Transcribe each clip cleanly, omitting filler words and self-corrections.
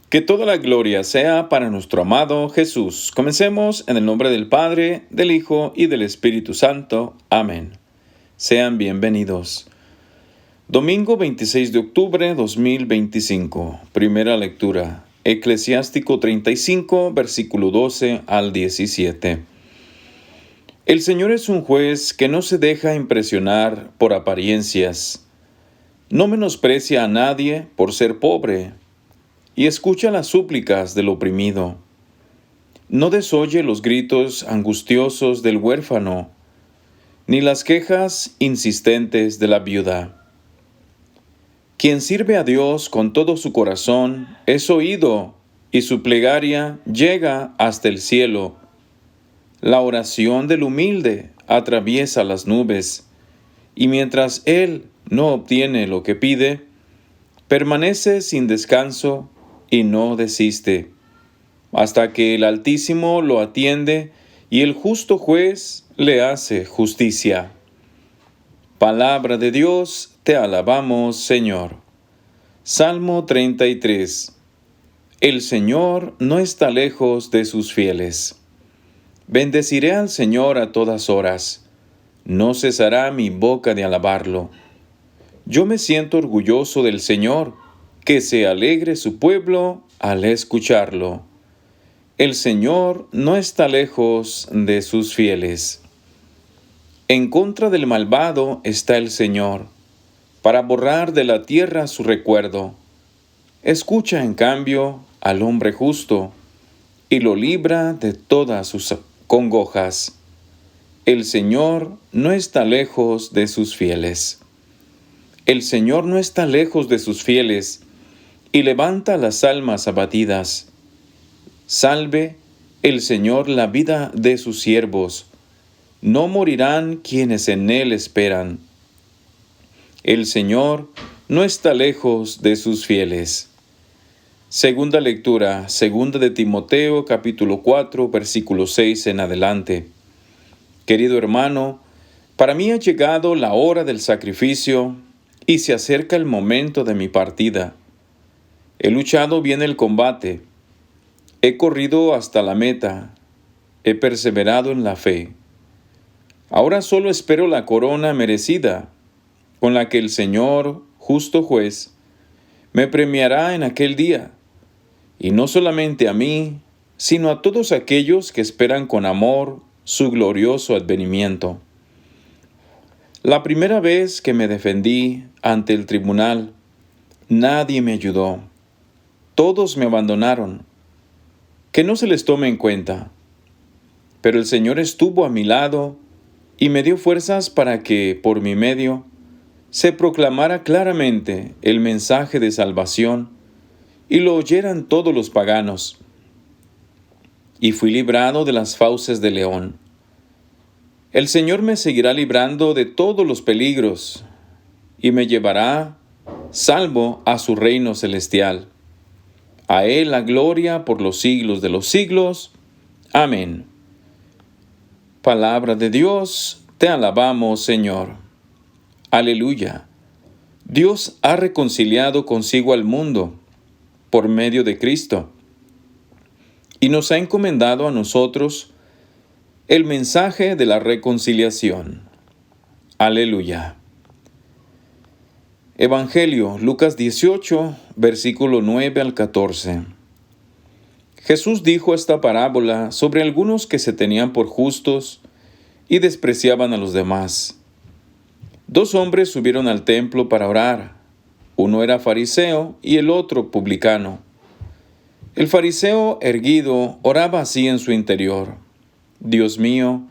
Que toda la gloria sea para nuestro amado Jesús. Comencemos en el nombre del Padre, del Hijo y del Espíritu Santo. Amén. Sean bienvenidos. Domingo 26 de octubre 2025. Primera lectura. Eclesiástico 35, versículo 12 al 17. El Señor es un juez que no se deja impresionar por apariencias. No menosprecia a nadie por ser pobre, y escucha las súplicas del oprimido. No desoye los gritos angustiosos del huérfano, ni las quejas insistentes de la viuda. Quien sirve a Dios con todo su corazón es oído, y su plegaria llega hasta el cielo. La oración del humilde atraviesa las nubes, y mientras él no obtiene lo que pide, permanece sin descanso y no desiste, hasta que el Altísimo lo atiende y el justo juez le hace justicia. Palabra de Dios, te alabamos, Señor. Salmo 33. El Señor no está lejos de sus fieles. Bendeciré al Señor a todas horas. No cesará mi boca de alabarlo. Yo me siento orgulloso del Señor, que se alegre su pueblo al escucharlo. El Señor no está lejos de sus fieles. En contra del malvado está el Señor, para borrar de la tierra su recuerdo. Escucha, en cambio, al hombre justo, y lo libra de todas sus congojas. El Señor no está lejos de sus fieles. El Señor no está lejos de sus fieles, y levanta las almas abatidas. Salve el Señor la vida de sus siervos. No morirán quienes en Él esperan. El Señor no está lejos de sus fieles. Segunda lectura, segunda de Timoteo, capítulo 4, versículo 6 en adelante. Querido hermano, para mí ha llegado la hora del sacrificio y se acerca el momento de mi partida. He luchado bien el combate, he corrido hasta la meta, he perseverado en la fe. Ahora solo espero la corona merecida, con la que el Señor, justo juez, me premiará en aquel día, y no solamente a mí, sino a todos aquellos que esperan con amor su glorioso advenimiento. La primera vez que me defendí ante el tribunal, nadie me ayudó. Todos me abandonaron. Que no se les tome en cuenta. Pero el Señor estuvo a mi lado y me dio fuerzas para que, por mi medio, se proclamara claramente el mensaje de salvación y lo oyeran todos los paganos. Y fui librado de las fauces del león. El Señor me seguirá librando de todos los peligros y me llevará salvo a su reino celestial. A Él la gloria por los siglos de los siglos. Amén. Palabra de Dios, te alabamos, Señor. Aleluya. Dios ha reconciliado consigo al mundo por medio de Cristo y nos ha encomendado a nosotros el mensaje de la reconciliación. Aleluya. Evangelio, Lucas 18, versículo 9 al 14. Jesús dijo esta parábola sobre algunos que se tenían por justos y despreciaban a los demás. Dos hombres subieron al templo para orar. Uno era fariseo y el otro publicano. El fariseo, erguido, oraba así en su interior: Dios mío,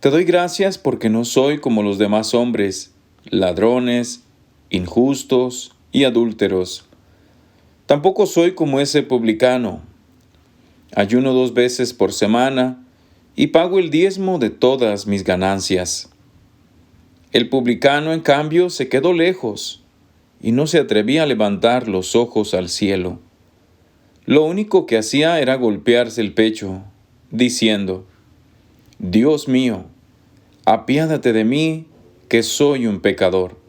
te doy gracias porque no soy como los demás hombres, ladrones, injustos y adúlteros. Tampoco soy como ese publicano. Ayuno 2 veces por semana y pago el diezmo de todas mis ganancias. El publicano, en cambio, se quedó lejos y no se atrevía a levantar los ojos al cielo. Lo único que hacía era golpearse el pecho, diciendo: Dios mío, apiádate de mí, que soy un pecador.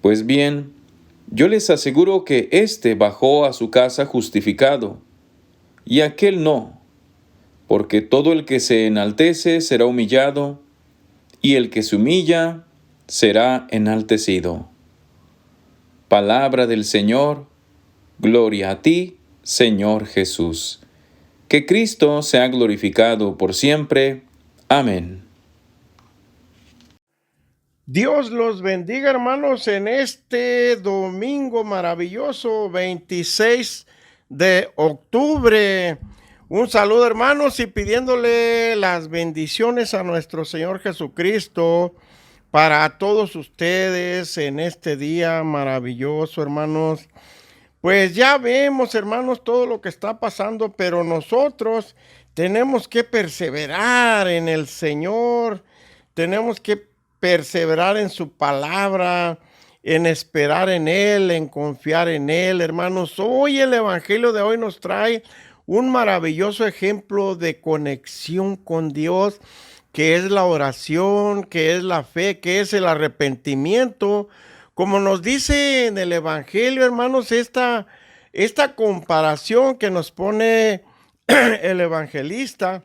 Pues bien, Yo les aseguro que éste bajó a su casa justificado, y aquél no, porque todo el que se enaltece será humillado, y el que se humilla será enaltecido. Palabra del Señor, gloria a ti, Señor Jesús. Que Cristo sea glorificado por siempre. Amén. Dios los bendiga, hermanos, en este domingo maravilloso, 26 de octubre. Un saludo, hermanos, y pidiéndole las bendiciones a nuestro Señor Jesucristo para todos ustedes en este día maravilloso, hermanos. Pues ya vemos, hermanos, todo lo que está pasando, pero nosotros tenemos que perseverar en el Señor, tenemos que perseverar en su palabra, en esperar en Él, en confiar en Él, hermanos. Hoy el Evangelio de hoy nos trae un maravilloso ejemplo de conexión con Dios, que es la oración, que es la fe, que es el arrepentimiento. Como nos dice en el Evangelio, hermanos, esta comparación que nos pone el evangelista,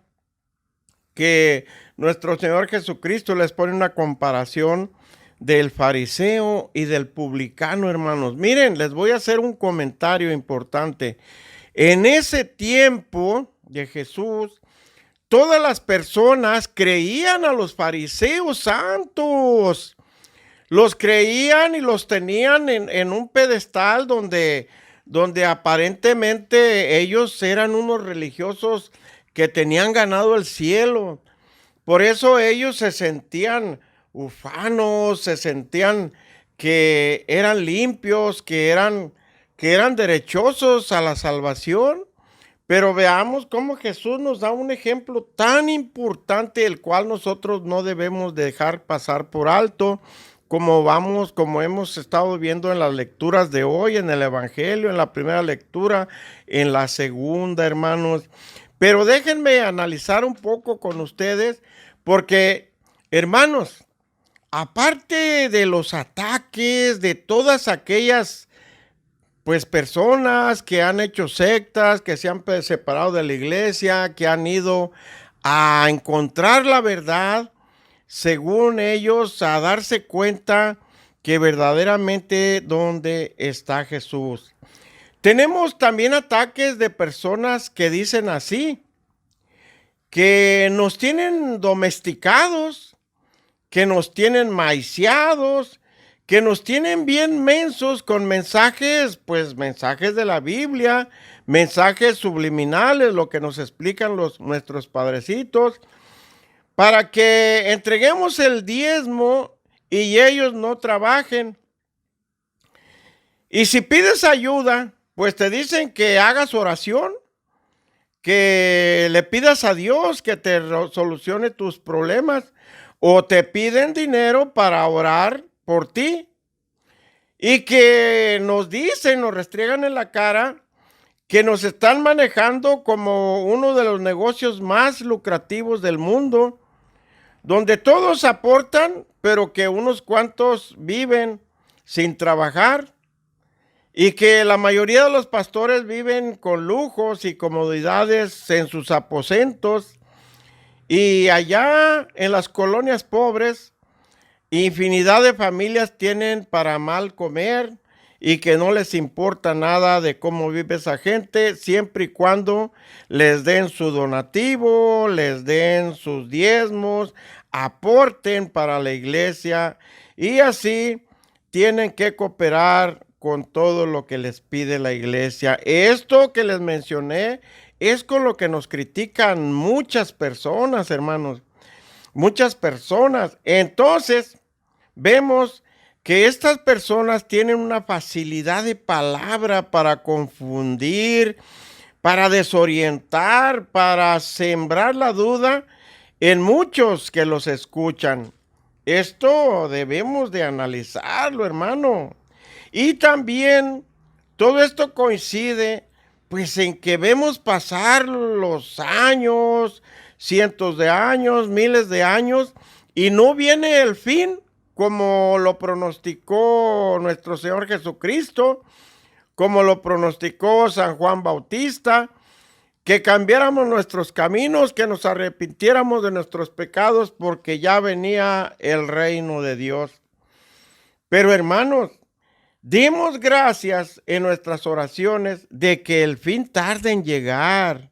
que nuestro Señor Jesucristo les pone una comparación del fariseo y del publicano, hermanos. Miren, les voy a hacer un comentario importante. En ese tiempo de Jesús, todas las personas creían a los fariseos santos. Los creían y los tenían en un pedestal donde aparentemente ellos eran unos religiosos que tenían ganado el cielo. Por eso ellos se sentían ufanos, se sentían que eran limpios, que eran derechosos a la salvación. Pero veamos cómo Jesús nos da un ejemplo tan importante, el cual nosotros no debemos dejar pasar por alto, como hemos estado viendo en las lecturas de hoy, en el Evangelio, en la primera lectura, en la segunda, hermanos. Pero déjenme analizar un poco con ustedes, porque, hermanos, aparte de los ataques de todas aquellas personas que han hecho sectas, que se han separado de la iglesia, que han ido a encontrar la verdad, según ellos, a darse cuenta que verdaderamente dónde está Jesús. Tenemos también ataques de personas que dicen así, que nos tienen domesticados, que nos tienen maiciados, que nos tienen bien mensos con mensajes, mensajes de la Biblia, mensajes subliminales, lo que nos explican nuestros padrecitos, para que entreguemos el diezmo y ellos no trabajen. Y si pides ayuda, pues te dicen que hagas oración, que le pidas a Dios que te solucione tus problemas, o te piden dinero para orar por ti, y que nos dicen, nos restriegan en la cara que nos están manejando como uno de los negocios más lucrativos del mundo, donde todos aportan, pero que unos cuantos viven sin trabajar, y que la mayoría de los pastores viven con lujos y comodidades en sus aposentos, y allá en las colonias pobres, infinidad de familias tienen para mal comer y que no les importa nada de cómo vive esa gente, siempre y cuando les den su donativo, les den sus diezmos, aporten para la iglesia, y así tienen que cooperar con todo lo que les pide la iglesia. Esto que les mencioné es con lo que nos critican muchas personas, hermanos. Muchas personas. Entonces, vemos que estas personas tienen una facilidad de palabra para confundir, para desorientar, para sembrar la duda en muchos que los escuchan. Esto debemos de analizarlo, hermano. Y también todo esto coincide en que vemos pasar los años, cientos de años, miles de años, y no viene el fin. como lo pronosticó nuestro Señor Jesucristo, como lo pronosticó San Juan Bautista, que cambiáramos nuestros caminos, que nos arrepintiéramos de nuestros pecados, porque ya venía el reino de Dios. Pero hermanos, dimos gracias en nuestras oraciones de que el fin tarde en llegar.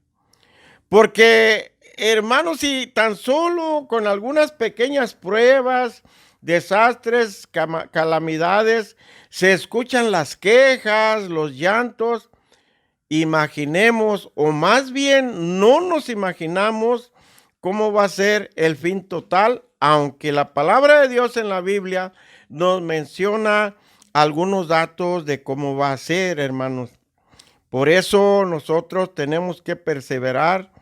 Porque, hermanos, si tan solo con algunas pequeñas pruebas, desastres, calamidades, se escuchan las quejas, los llantos, imaginemos, o más bien no nos imaginamos cómo va a ser el fin total, aunque la palabra de Dios en la Biblia nos menciona algunos datos de cómo va a ser, hermanos. Por eso nosotros tenemos que perseverar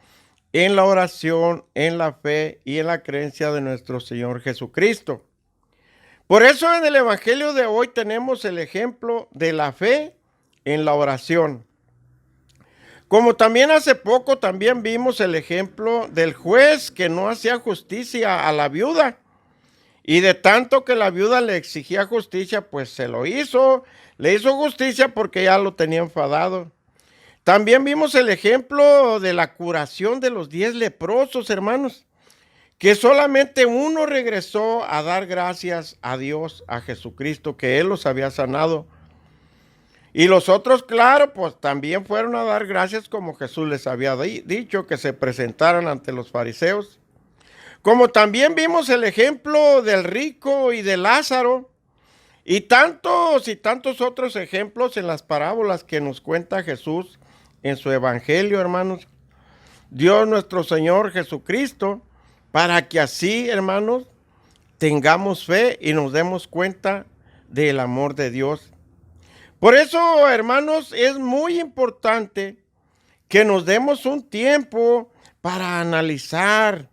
en la oración, en la fe y en la creencia de nuestro Señor Jesucristo. Por eso en el Evangelio de hoy tenemos el ejemplo de la fe en la oración. Como también hace poco también vimos el ejemplo del juez que no hacía justicia a la viuda. Y de tanto que la viuda le exigía justicia, pues se lo hizo. Le hizo justicia porque ya lo tenía enfadado. También vimos el ejemplo de la curación de los 10 leprosos, hermanos, que solamente uno regresó a dar gracias a Dios, a Jesucristo, que Él los había sanado. Y los otros, claro, pues también fueron a dar gracias como Jesús les había dicho, que se presentaran ante los fariseos. Como también vimos el ejemplo del rico y de Lázaro, y tantos otros ejemplos en las parábolas que nos cuenta Jesús en su evangelio, hermanos. Dios nuestro Señor Jesucristo, para que así, hermanos, tengamos fe y nos demos cuenta del amor de Dios. Por eso, hermanos, es muy importante que nos demos un tiempo para analizar,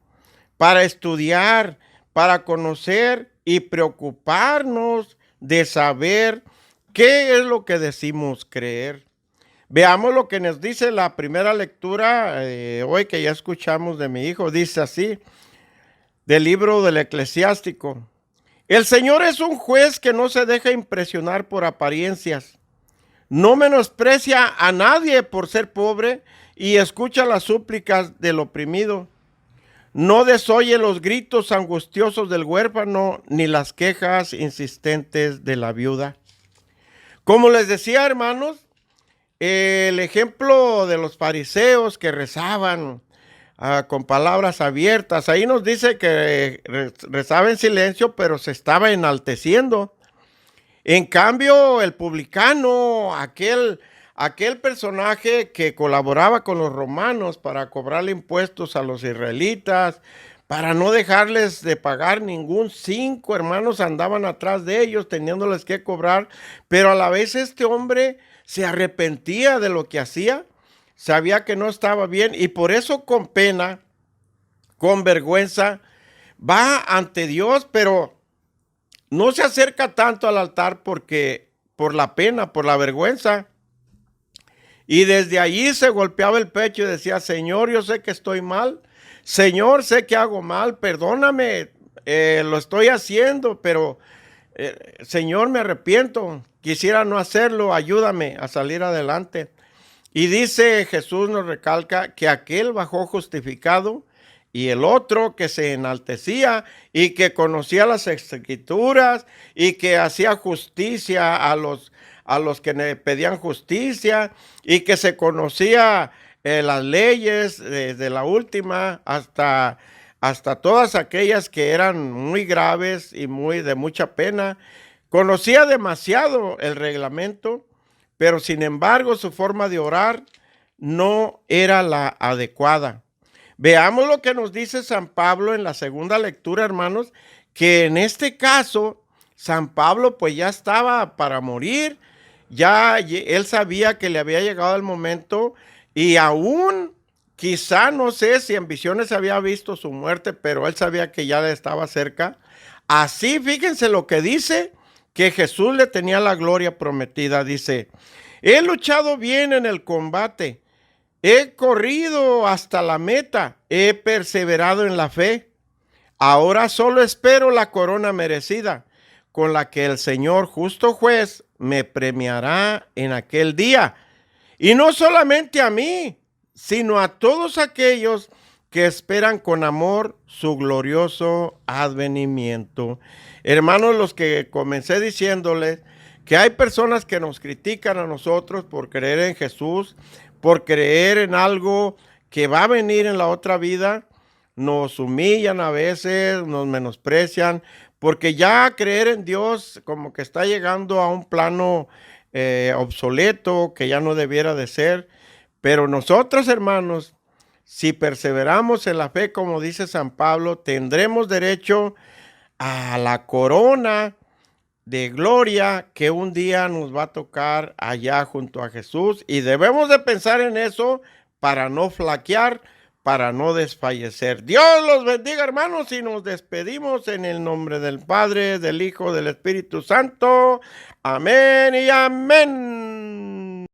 para estudiar, para conocer y preocuparnos de saber qué es lo que decimos creer. Veamos lo que nos dice la primera lectura hoy que ya escuchamos de mi hijo. Dice así, del libro del Eclesiástico. El Señor es un juez que no se deja impresionar por apariencias. No menosprecia a nadie por ser pobre y escucha las súplicas del oprimido. No desoye los gritos angustiosos del huérfano ni las quejas insistentes de la viuda. Como les decía, hermanos, el ejemplo de los fariseos que rezaban con palabras abiertas, ahí nos dice que rezaba en silencio, pero se estaba enalteciendo. En cambio, el publicano, aquel personaje que colaboraba con los romanos para cobrarle impuestos a los israelitas, para no dejarles de pagar ningún 5, hermanos, andaban atrás de ellos teniéndoles que cobrar, pero a la vez este hombre se arrepentía de lo que hacía, sabía que no estaba bien y por eso con pena, con vergüenza, va ante Dios, pero no se acerca tanto al altar porque por la pena, por la vergüenza. Y desde allí se golpeaba el pecho y decía, Señor, yo sé que estoy mal. Señor, sé que hago mal, perdóname, lo estoy haciendo, pero Señor, me arrepiento. Quisiera no hacerlo, ayúdame a salir adelante. Y dice Jesús, nos recalca que aquel bajó justificado y el otro que se enaltecía y que conocía las escrituras y que hacía justicia a los que le pedían justicia y que se conocía las leyes desde la última hasta todas aquellas que eran muy graves y muy de mucha pena. Conocía demasiado el reglamento, pero sin embargo su forma de orar no era la adecuada. Veamos lo que nos dice San Pablo en la segunda lectura, hermanos, que en este caso San Pablo pues ya estaba para morir, ya él sabía que le había llegado el momento y aún quizá no sé si en visiones había visto su muerte, pero él sabía que ya estaba cerca. Así fíjense lo que dice, que Jesús le tenía la gloria prometida. Dice, he luchado bien en el combate. He corrido hasta la meta, he perseverado en la fe. Ahora solo espero la corona merecida, con la que el Señor, justo juez, me premiará en aquel día. Y no solamente a mí, sino a todos aquellos que esperan con amor su glorioso advenimiento. Hermanos, los que comencé diciéndoles que hay personas que nos critican a nosotros por creer en Jesús, por creer en algo que va a venir en la otra vida, nos humillan a veces, nos menosprecian, porque ya creer en Dios como que está llegando a un plano obsoleto, que ya no debiera de ser. Pero nosotros, hermanos, si perseveramos en la fe, como dice San Pablo, tendremos derecho a la corona de gloria que un día nos va a tocar allá junto a Jesús. Y debemos de pensar en eso para no flaquear, para no desfallecer. Dios los bendiga, hermanos, y nos despedimos en el nombre del Padre, del Hijo, del Espíritu Santo. Amén y amén.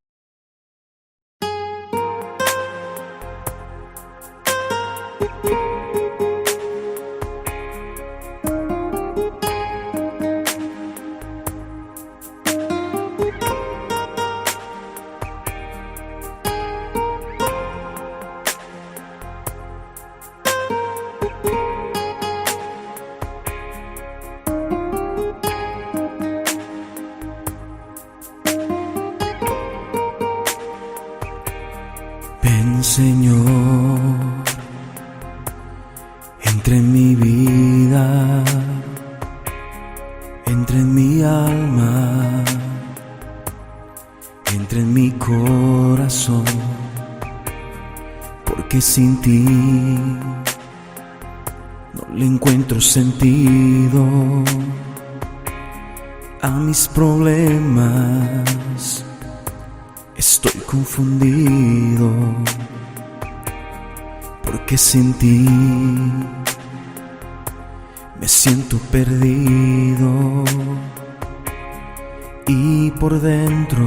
Ven, Señor, entra en mi vida, entra en mi alma, entra en mi corazón, porque sin ti no le encuentro sentido a mis problemas. Estoy confundido, porque sin ti me siento perdido y por dentro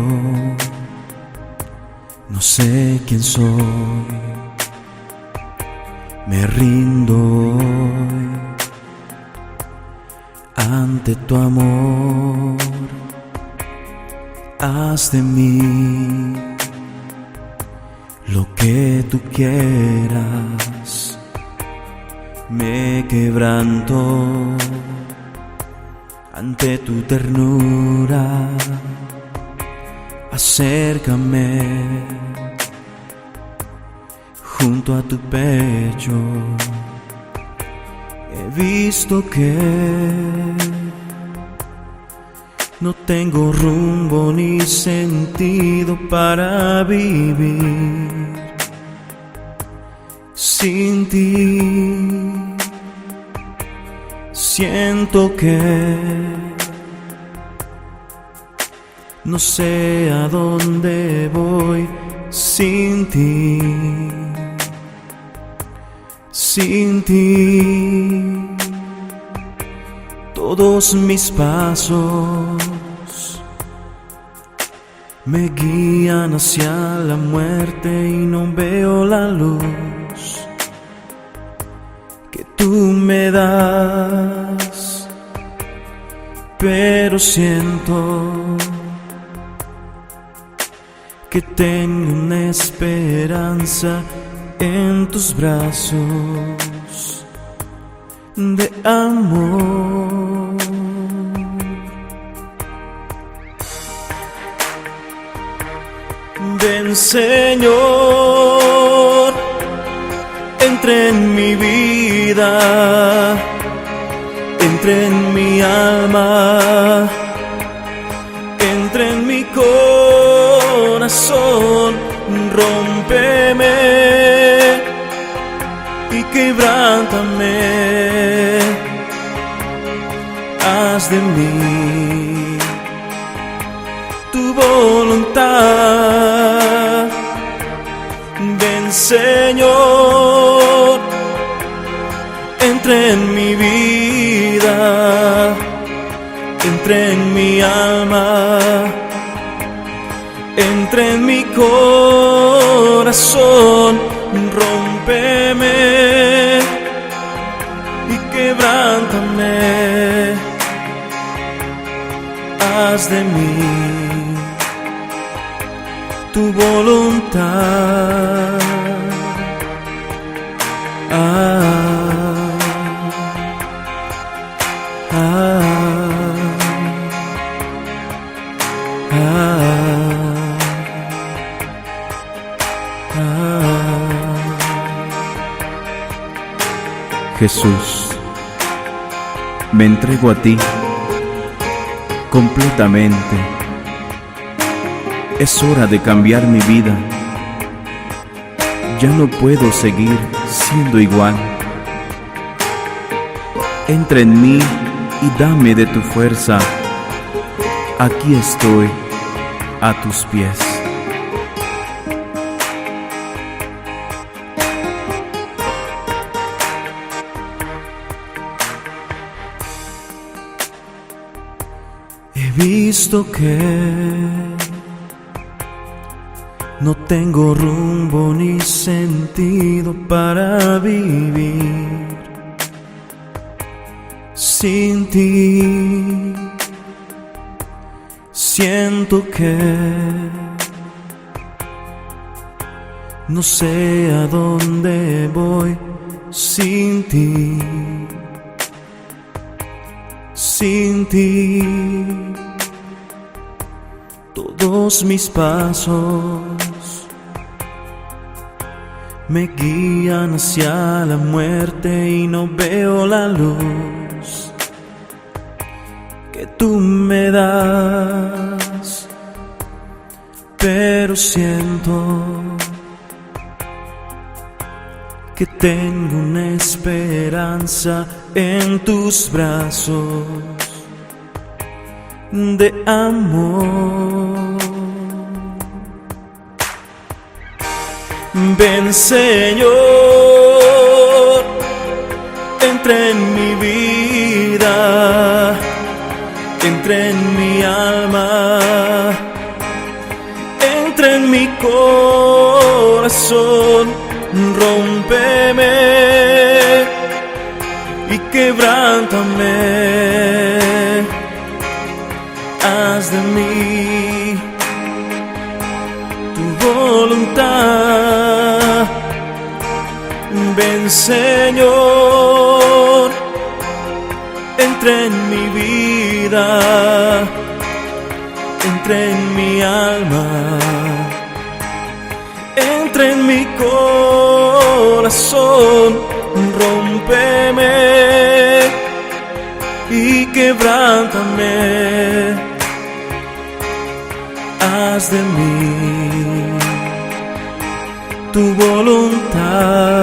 no sé quién soy. Me rindo hoy ante tu amor. Haz de mí lo que tú quieras. Me quebranto ante tu ternura. Acércame junto a tu pecho. He visto que no tengo rumbo ni sentido para vivir sin ti. Siento que no sé a dónde voy sin ti. Sin ti todos mis pasos me guían hacia la muerte y no veo la luz que tú me das, pero siento que tengo una esperanza en tus brazos de amor. Ven, Señor, entra en mi vida, entra en mi alma, entra en mi corazón, rómpeme y quebrántame. Haz de mí tu voluntad. Ven, Señor, entra en mi vida, entra en mi alma, entra en mi corazón, rómpeme y quebrántame. haz de mí tu voluntad. Jesús, me entrego a ti completamente. Es hora de cambiar mi vida. Ya no puedo seguir siendo igual. Entra en mí y dame de tu fuerza. Aquí estoy, a tus pies. He visto que no tengo rumbo ni sentido para vivir sin ti. Siento que no sé a dónde voy sin ti. Sin ti, todos mis pasos me guían hacia la muerte y no veo la luz que tú me das, pero siento que tengo una esperanza en tus brazos de amor. Ven, Señor, entra en mi vida, entra en mi alma, entra en mi corazón, rómpeme y quebrántame. Haz de mí tu voluntad. Ven, Señor, entra en mi vida, entra en mi alma, entra en mi corazón, rómpeme y quebrántame. Haz de mí tu voluntad.